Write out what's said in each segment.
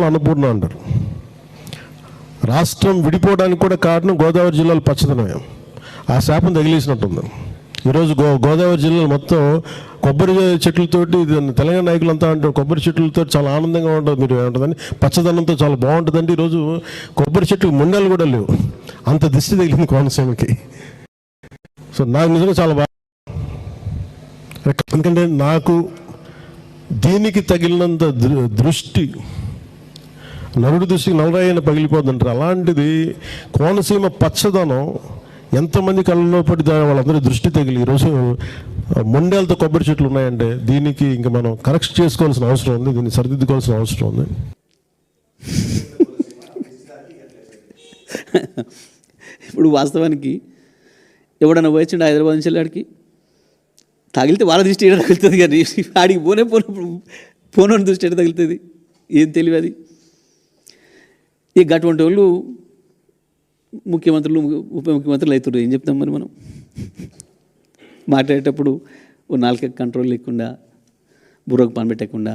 అన్నపూర్ణ అంటారు. రాష్ట్రం విడిపోవడానికి కూడా కారణం గోదావరి జిల్లాలో పచ్చదనమే. ఆ శాపం తగిలేసినట్టుంది. ఈరోజు గోదావరి జిల్లాలో మొత్తం కొబ్బరి చెట్లతోటి, తెలంగాణ నాయకులంతా అంటారు కొబ్బరి చెట్లతో చాలా ఆనందంగా ఉంటుంది, మీరు ఏమంటుందని పచ్చదనంతో చాలా బాగుంటుందండి. ఈరోజు కొబ్బరి చెట్లు ముండలు కూడా లేవు, అంత దిష్టి తగిలింది కోనసీమకి. సో నాకు నిజంగా చాలా బాగా, ఎందుకంటే నాకు దీనికి తగిలినంత దృష్టి, నరుడి దృష్టికి నల్లరాయన పగిలిపోతుంటారు. అలాంటిది కోనసీమ పచ్చదనం ఎంతమంది కళ్ళలో పడి వాళ్ళందరూ దృష్టి తగిలి ఈరోజు మొండేలతో కొబ్బరి చెట్లు ఉన్నాయంటే దీనికి ఇంకా మనం కరెక్ట్ చేసుకోవాల్సిన అవసరం ఉంది, దీన్ని సరిదిద్దుకోవాల్సిన అవసరం ఉంది. ఇప్పుడు వాస్తవానికి ఎవడన్నా పోయించండి హైదరాబాద్ నుంచి వెళ్ళాడికి, తగిలితే వాళ్ళ దృష్టి ఏడ తగులుతుంది కానీ ఆడికి పోనోని దృష్టి ఏడ తగులుతుంది, ఏం తెలియదు అది. ఇక అటువంటి వాళ్ళు ముఖ్యమంత్రులు ఉప ముఖ్యమంత్రులు అవుతారు. ఏం చెప్తాం మరి మనం? మాట్లాడేటప్పుడు ఓ నాలుక కంట్రోల్ లేకుండా, బుర్రకు పని పెట్టకుండా,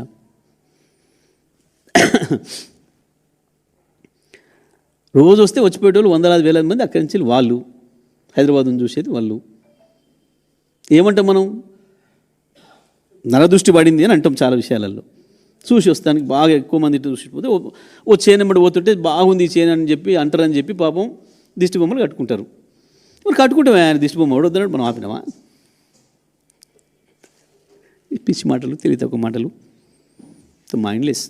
రోజు వస్తే వచ్చిపోయేటోళ్ళు వందలాది వేల మంది అక్కడి నుంచి వాళ్ళు హైదరాబాద్ను చూసేది వాళ్ళు. ఏమంటాం మనం? నరదృష్టి పడింది అని అంటాం చాలా విషయాలలో. చూసి వస్తానికి బాగా ఎక్కువ మంది చూసిపోతే ఓ చేనెంబడి పోతుంటే బాగుంది ఈ చేను అని చెప్పి అంటారని చెప్పి పాపం దిష్టి బొమ్మలు కట్టుకుంటారు. మరి కట్టుకుంటామే, ఆయన దిష్టి బొమ్మ ఎవడొద్దన్నాడు, మనం ఆపినామా? పిచ్చి మాటలు, తెలివి తక్కువ మాటలు, మైండ్లెస్.